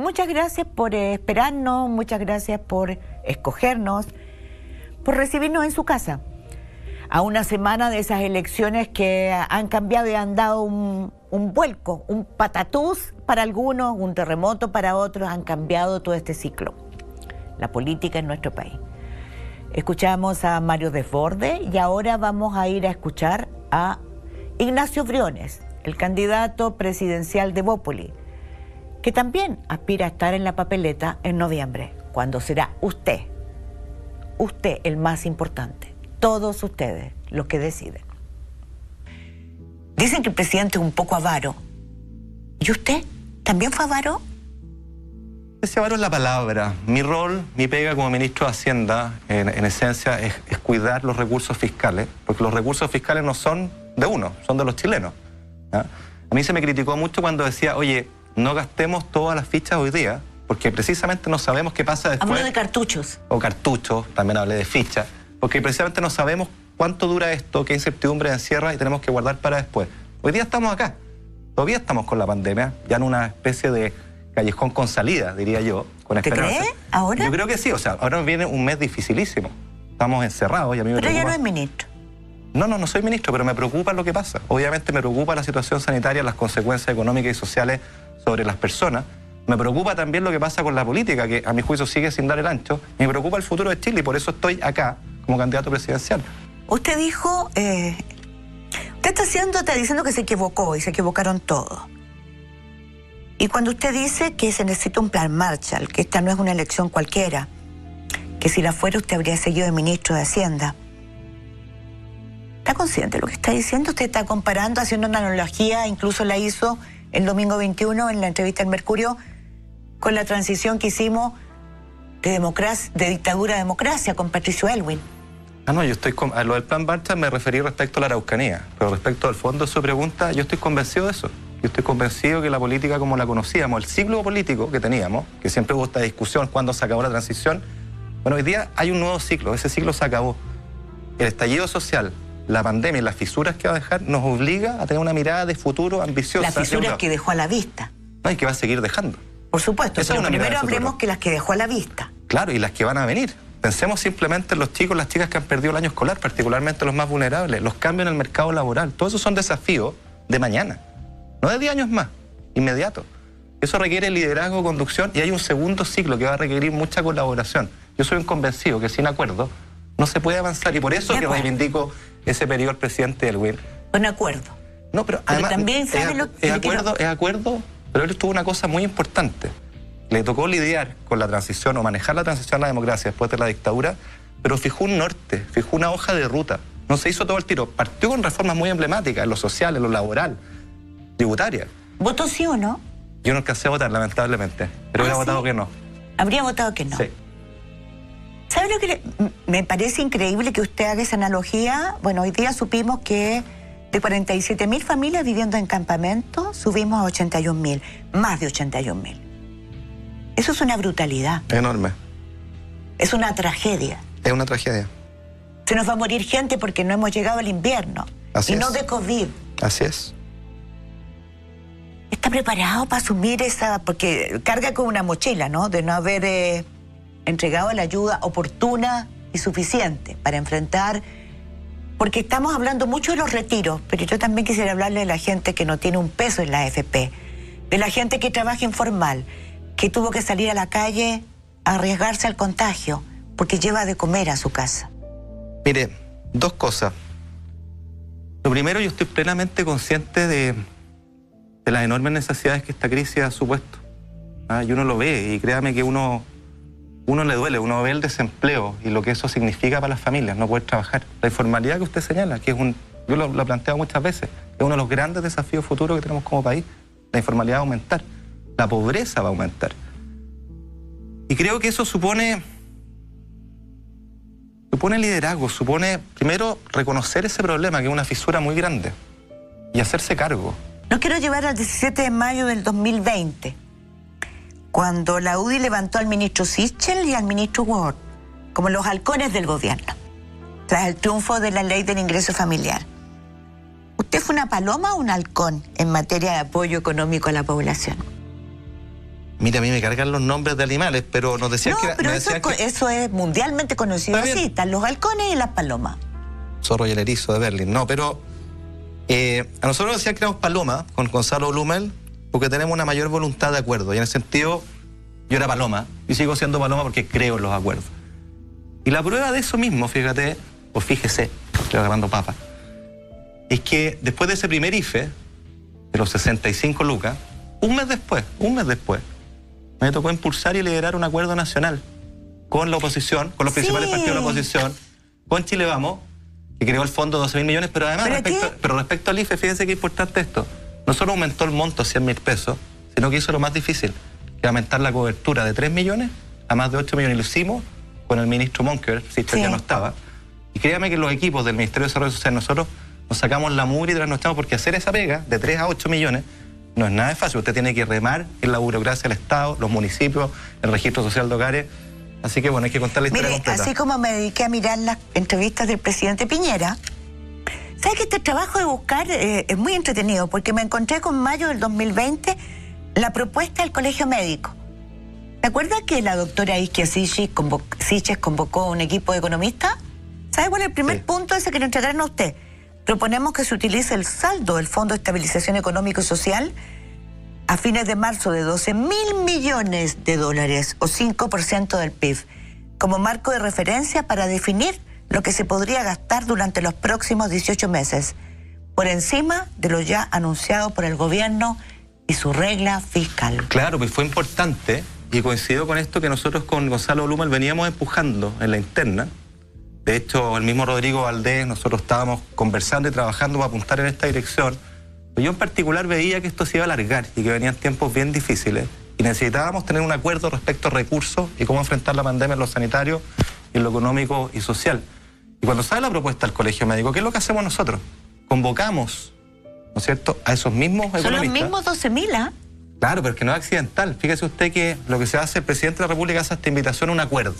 Muchas gracias por esperarnos, muchas gracias por escogernos, por recibirnos en su casa. A una semana de esas elecciones que han cambiado y han dado un vuelco, un patatús para algunos, un terremoto para otros, han cambiado todo este ciclo, la política en nuestro país. Escuchamos a Mario Desbordes y ahora vamos a ir a escuchar a Ignacio Briones, el candidato presidencial de Bópoli, que también aspira a estar en la papeleta en noviembre, cuando será usted el más importante, todos ustedes los que deciden. Dicen que el presidente es un poco avaro. ¿Y usted también fue avaro? Ese avaro es la palabra. Mi rol, mi pega como ministro de Hacienda, en esencia, es cuidar los recursos fiscales, porque los recursos fiscales no son de uno, son de los chilenos, ¿ya? A mí se me criticó mucho cuando decía, oye, no gastemos todas las fichas hoy día, porque precisamente no sabemos qué pasa después. Habló de cartuchos. O cartuchos, también hablé de fichas, porque precisamente no sabemos cuánto dura esto, qué incertidumbre encierra y tenemos que guardar para después. Hoy día estamos acá, todavía estamos con la pandemia, ya en una especie de callejón con salida, diría yo, con esperanza. ¿Te crees? ¿Ahora? Yo creo que sí, o sea, ahora nos viene un mes dificilísimo. Estamos encerrados y a mí me preocupa. Pero ya no es ministro. No soy ministro, pero me preocupa lo que pasa. Obviamente me preocupa la situación sanitaria, las consecuencias económicas y sociales sobre las personas. Me preocupa también lo que pasa con la política, que a mi juicio sigue sin dar el ancho. Me preocupa el futuro de Chile y por eso estoy acá como candidato presidencial. Usted dijo, usted está diciendo que se equivocó y se equivocaron todos. Y cuando usted dice que se necesita un plan Marshall, que esta no es una elección cualquiera, que si la fuera usted habría seguido de ministro de Hacienda, ¿está consciente de lo que está diciendo? Usted está comparando, haciendo una analogía, incluso la hizo el domingo 21 en la entrevista al Mercurio, con la transición que hicimos de dictadura a democracia con Patricio Aylwin. No, yo estoy a lo del plan Marshall me referí respecto a la Araucanía, pero respecto al fondo de su pregunta, yo estoy convencido de eso. Yo estoy convencido que la política como la conocíamos, el ciclo político que teníamos, que siempre hubo esta discusión cuando se acabó la transición, bueno, hoy día hay un nuevo ciclo, ese ciclo se acabó. El estallido social, la pandemia y las fisuras que va a dejar nos obliga a tener una mirada de futuro ambiciosa. Las fisuras que dejó a la vista. No, y que va a seguir dejando. Por supuesto, pero primero hablemos que las que dejó a la vista. Claro, y las que van a venir. Pensemos simplemente en los chicos, las chicas que han perdido el año escolar, particularmente los más vulnerables, los cambios en el mercado laboral. Todos esos son desafíos de mañana, no de 10 años más, inmediato. Eso requiere liderazgo, conducción, y hay un segundo ciclo que va a requerir mucha colaboración. Yo soy un convencido que sin acuerdo no se puede avanzar, y por eso que reivindico ese periodo al presidente Aylwin. Un acuerdo. No, pero además, también sabe es acuerdo, pero él tuvo una cosa muy importante. Le tocó lidiar con la transición o manejar la transición a la democracia después de la dictadura, pero fijó un norte, fijó una hoja de ruta. No se hizo todo el tiro. Partió con reformas muy emblemáticas en lo social, en lo laboral, tributaria. ¿Votó sí o no? Yo no alcancé a votar, lamentablemente, pero hubiera votado que no. ¿Habría votado que no? Sí. ¿Sabe lo que me parece increíble que usted haga esa analogía? Bueno, hoy día supimos que de 47.000 familias viviendo en campamentos, subimos a 81.000, más de 81.000. Eso es una brutalidad. Enorme. Es una tragedia. Es una tragedia. Se nos va a morir gente porque no hemos llegado al invierno. Así y es. no de COVID. Así es. ¿Está preparado para asumir esa...? Porque carga con una mochila, ¿no? De no haber entregado la ayuda oportuna y suficiente para enfrentar... Porque estamos hablando mucho de los retiros, pero yo también quisiera hablarle de la gente que no tiene un peso en la AFP, de la gente que trabaja informal, que tuvo que salir a la calle a arriesgarse al contagio porque lleva de comer a su casa. Mire, dos cosas. Lo primero, yo estoy plenamente consciente de las enormes necesidades que esta crisis ha supuesto. Y uno lo ve, y créame que uno le duele, uno ve el desempleo y lo que eso significa para las familias, no poder trabajar. La informalidad que usted señala, que es yo lo he planteado muchas veces, es uno de los grandes desafíos futuros que tenemos como país. La informalidad va a aumentar, la pobreza va a aumentar. Y creo que eso supone liderazgo, supone primero reconocer ese problema, que es una fisura muy grande, y hacerse cargo. No quiero llevar al 17 de mayo del 2020, cuando la UDI levantó al ministro Sichel y al ministro Ward como los halcones del gobierno, tras el triunfo de la ley del ingreso familiar. ¿Usted fue una paloma o un halcón en materia de apoyo económico a la población? Mira, a mí me cargan los nombres de animales, pero nos decían que... pero eso es mundialmente conocido así. Están los halcones y las palomas. Zorro y el erizo de Berlín. No, pero a nosotros nos decían que éramos paloma con Gonzalo Blumel porque tenemos una mayor voluntad de acuerdo. Y en ese sentido, yo era paloma y sigo siendo paloma porque creo en los acuerdos. Y la prueba de eso mismo, fíjate, o fíjese, estoy agarrando papas, es que después de ese primer IFE, de los 65 lucas, un mes después, me tocó impulsar y liderar un acuerdo nacional con la oposición, con los principales partidos de la oposición, con Chile Vamos, que creó el fondo de 12.000 millones, pero además, respecto al IFE, fíjense qué importante esto, no solo aumentó el monto a 100.000 pesos, sino que hizo lo más difícil, que aumentar la cobertura de 3 millones a más de 8 millones, y lo hicimos con el ministro Monker, Sichel ya no estaba, y créame que los equipos del Ministerio de Desarrollo Social, nosotros nos sacamos la mugre y trasnochamos, porque hacer esa pega de 3 a 8 millones no es nada de fácil. Usted tiene que remar en la burocracia del Estado, los municipios, el registro social de hogares. Así que bueno, hay que contar la historia completa. Así como me dediqué a mirar las entrevistas del presidente Piñera, ¿sabes que este trabajo de buscar es muy entretenido? Porque me encontré con mayo del 2020 la propuesta del Colegio Médico. ¿Te acuerdas que la doctora Isquia Siches convocó un equipo de economistas? ¿Sabe cuál es el primer punto ese que le entregaron a usted? Proponemos que se utilice el saldo del Fondo de Estabilización Económico y Social a fines de marzo de 12.000 millones de dólares o 5% del PIB como marco de referencia para definir lo que se podría gastar durante los próximos 18 meses, por encima de lo ya anunciado por el gobierno y su regla fiscal. Claro, pues fue importante y coincidió con esto que nosotros con Gonzalo Blumel veníamos empujando en la interna. De hecho, el mismo Rodrigo Valdés, nosotros estábamos conversando y trabajando para apuntar en esta dirección. Yo en particular veía que esto se iba a alargar y que venían tiempos bien difíciles y necesitábamos tener un acuerdo respecto a recursos y cómo enfrentar la pandemia en lo sanitario, en lo económico y social. Y cuando sale la propuesta del Colegio Médico, ¿qué es lo que hacemos nosotros? Convocamos, ¿no es cierto?, a esos mismos economistas. Son los mismos 12.000, ¿ah? Claro, pero es que no es accidental. Fíjese usted que lo que se hace, el presidente de la República hace esta invitación a un acuerdo.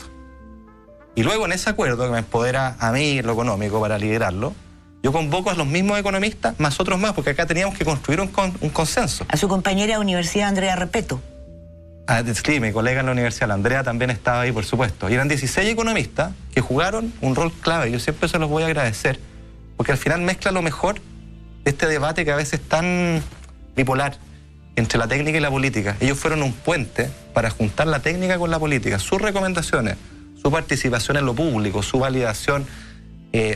Y luego en ese acuerdo, que me empodera a mí en lo económico para liderarlo, yo convoco a los mismos economistas, más otros más, porque acá teníamos que construir un consenso. A su compañera de universidad, Andrea Repeto. Sí, mi colega en la universidad, la Andrea, también estaba ahí, por supuesto. Y eran 16 economistas que jugaron un rol clave. Yo siempre se los voy a agradecer, porque al final mezcla lo mejor de este debate que a veces es tan bipolar entre la técnica y la política. Ellos fueron un puente para juntar la técnica con la política. Sus recomendaciones, su participación en lo público, su validación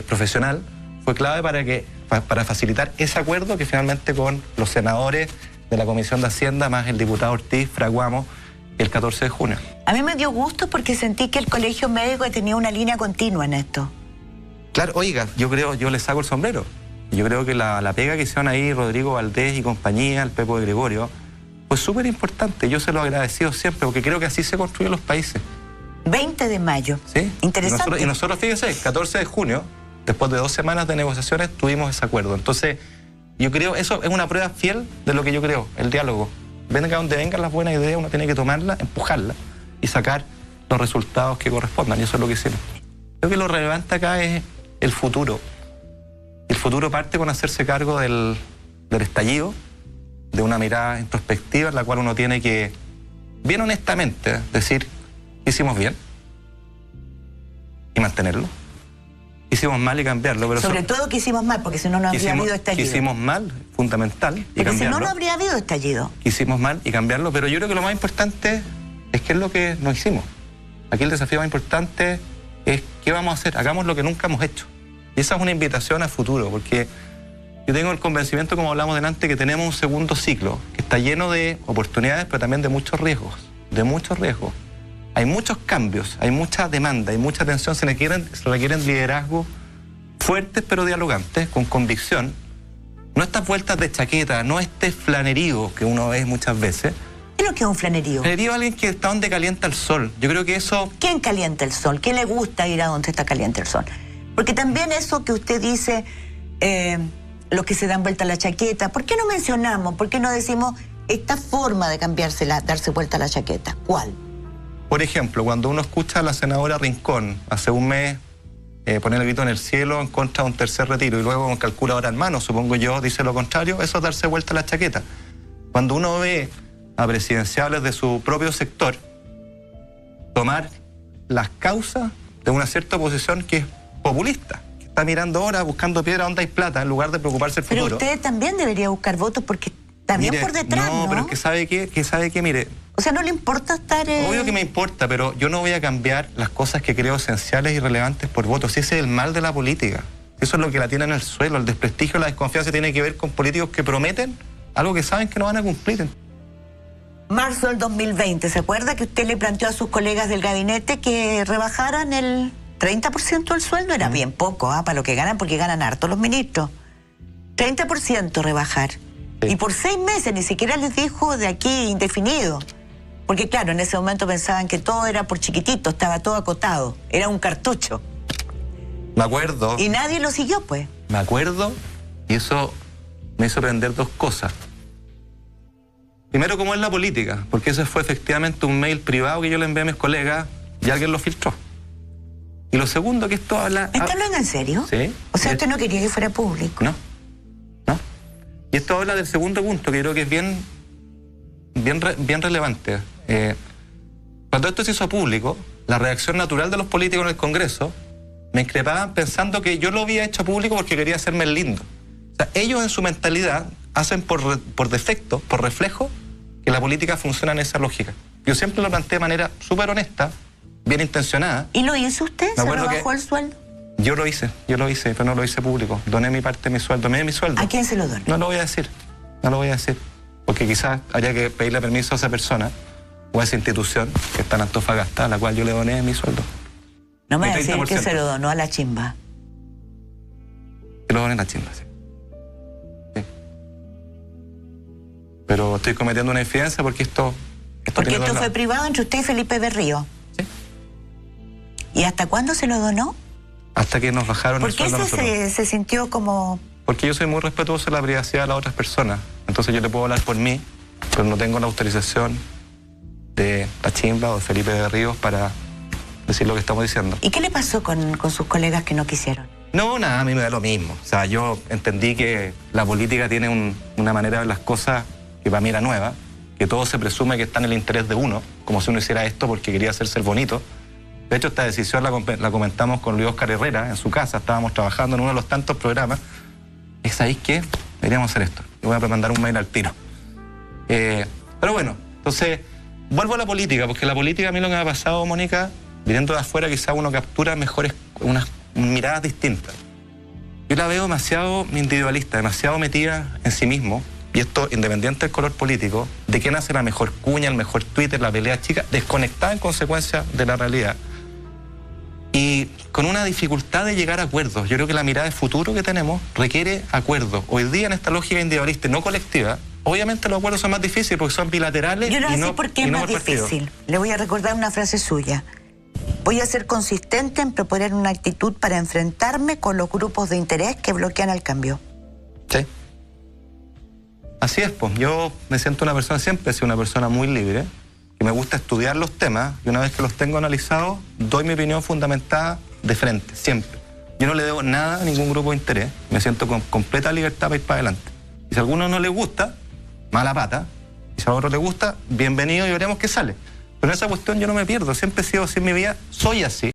profesional fue clave para facilitar ese acuerdo que finalmente con los senadores de la Comisión de Hacienda más el diputado Ortiz fraguamos el 14 de junio. A mí me dio gusto porque sentí que el Colegio Médico tenía una línea continua en esto. Claro, oiga, yo le saco el sombrero. Yo creo que la pega que hicieron ahí Rodrigo Valdés y compañía, el Pepo de Gregorio, fue súper importante. Yo se lo he agradecido siempre porque creo que así se construyen los países. 20 de mayo. Sí. Interesante. Y nosotros, fíjese, 14 de junio, después de 2 semanas de negociaciones, tuvimos ese acuerdo. Entonces, yo creo, eso es una prueba fiel de lo que yo creo, el diálogo. Venga donde vengan las buenas ideas, uno tiene que tomarlas, empujarlas y sacar los resultados que correspondan. Y eso es lo que hicimos. Creo que lo relevante acá es el futuro. El futuro parte con hacerse cargo del estallido, de una mirada introspectiva en la cual uno tiene que, bien honestamente, decir, hicimos bien y mantenerlo. Hicimos mal y cambiarlo. Pero sobre todo que hicimos mal, porque si no, no habría habido estallido. Hicimos mal, fundamental, y porque cambiarlo. Si no, no habría habido estallido. Hicimos mal y cambiarlo, pero yo creo que lo más importante es qué es lo que no hicimos. Aquí el desafío más importante es qué vamos a hacer. Hagamos lo que nunca hemos hecho. Y esa es una invitación al futuro, porque yo tengo el convencimiento, como hablamos delante, que tenemos un segundo ciclo que está lleno de oportunidades, pero también de muchos riesgos. De muchos riesgos. Hay muchos cambios, hay mucha demanda, hay mucha tensión, se requieren liderazgos fuertes pero dialogantes, con convicción. No estas vueltas de chaqueta, no este flanerío que uno ve muchas veces. ¿Qué es lo que es un flanerío? Flanerío es alguien que está donde calienta el sol. Yo creo que eso... ¿Quién calienta el sol? ¿Quién le gusta ir a donde está caliente el sol? Porque también eso que usted dice, los que se dan vuelta a la chaqueta, ¿por qué no mencionamos, por qué no decimos esta forma de darse vuelta a la chaqueta? ¿Cuál? Por ejemplo, cuando uno escucha a la senadora Rincón hace un mes poner el grito en el cielo en contra de un tercer retiro y luego con calculadora en mano, supongo yo, dice lo contrario, eso es darse vuelta a la chaqueta. Cuando uno ve a presidenciables de su propio sector tomar las causas de una cierta oposición que es populista, que está mirando ahora, buscando piedra donde hay plata, en lugar de preocuparse del futuro. Pero usted también debería buscar votos porque también por detrás, ¿no? No, pero es que sabe que, mire... O sea, ¿no le importa estar...? Obvio que me importa, pero yo no voy a cambiar las cosas que creo esenciales y relevantes por votos. Si ese es el mal de la política. Eso es lo que la tiene en el suelo. El desprestigio, la desconfianza tiene que ver con políticos que prometen algo que saben que no van a cumplir. Marzo del 2020, ¿se acuerda que usted le planteó a sus colegas del gabinete que rebajaran el 30% del sueldo? Era bien poco, para lo que ganan, porque ganan harto los ministros. 30% rebajar. Sí. Y por 6 meses, ni siquiera les dijo de aquí indefinido. Porque claro, en ese momento pensaban que todo era por chiquitito, estaba todo acotado. Era un cartucho. Me acuerdo. Y nadie lo siguió, pues. Me acuerdo, y eso me hizo aprender 2 cosas. Primero, cómo es la política, porque ese fue efectivamente un mail privado que yo le envié a mis colegas y alguien lo filtró. Y lo segundo, que esto habla... ¿Está hablando en serio? Sí. O sea, usted no quería que fuera público. No. Y esto habla del segundo punto, que creo que es bien relevante. Cuando esto se hizo público, la reacción natural de los políticos en el Congreso me increpaban pensando que yo lo había hecho público porque quería hacerme el lindo. O sea, ellos en su mentalidad hacen por defecto, por reflejo, que la política funciona en esa lógica. Yo siempre lo planteé de manera súper honesta, bien intencionada. ¿Y lo hizo usted? ¿Se rebajó el sueldo? Yo lo hice, pero no lo hice público. Doné mi parte de mi sueldo, doné mi sueldo. ¿A quién se lo donó? No lo voy a decir, porque quizás habría que pedirle permiso a esa persona o a esa institución que está en Antofagasta, a la cual yo le doné mi sueldo. No me va a decir que se lo donó a la chimba. Se lo doné a la chimba, sí. Pero estoy cometiendo una infidencia porque esto fue privado entre usted y Felipe Berrío. Sí. ¿Y hasta cuándo se lo donó? Hasta que nos bajaron el sueldo. ¿Por qué se sintió como...? Porque yo soy muy respetuoso de la privacidad de las otras personas. Entonces yo le puedo hablar por mí, pero no tengo la autorización de la chimba o de Felipe Berrío para decir lo que estamos diciendo. ¿Y qué le pasó con sus colegas que no quisieron? No, nada, a mí me da lo mismo. O sea, yo entendí que la política tiene una manera de ver las cosas que para mí era nueva, que todo se presume que está en el interés de uno, como si uno hiciera esto porque quería hacerse el bonito. De hecho, esta decisión la comentamos con Luis Oscar Herrera en su casa, estábamos trabajando en uno de los tantos programas. ¿Y sabéis qué? Deberíamos hacer esto. Le voy a mandar un mail al tiro. Pero bueno, entonces, vuelvo a la política, porque la política a mí lo que me ha pasado, Mónica, viniendo de afuera, quizá uno captura mejores, unas miradas distintas. Yo la veo demasiado individualista, demasiado metida en sí mismo, y esto independiente del color político, de quién hace la mejor cuña, el mejor Twitter, la pelea chica, desconectada en consecuencia de la realidad. Y con una dificultad de llegar a acuerdos. Yo creo que la mirada de futuro que tenemos requiere acuerdos. Hoy día en esta lógica individualista y no colectiva, obviamente los acuerdos son más difíciles porque son bilaterales. Yo no sé por qué es más difícil. Le voy a recordar una frase suya. Voy a ser consistente en proponer una actitud para enfrentarme con los grupos de interés que bloquean el cambio. Sí. Así es, pues. Yo me siento siempre he sido una persona muy libre, que me gusta estudiar los temas y una vez que los tengo analizados, doy mi opinión fundamentada de frente, siempre. Yo no le debo nada a ningún grupo de interés, me siento con completa libertad para ir para adelante. Y si a alguno no le gusta, mala pata, y si a otro le gusta, bienvenido y veremos qué sale. Pero en esa cuestión yo no me pierdo, siempre he sido así en mi vida, soy así.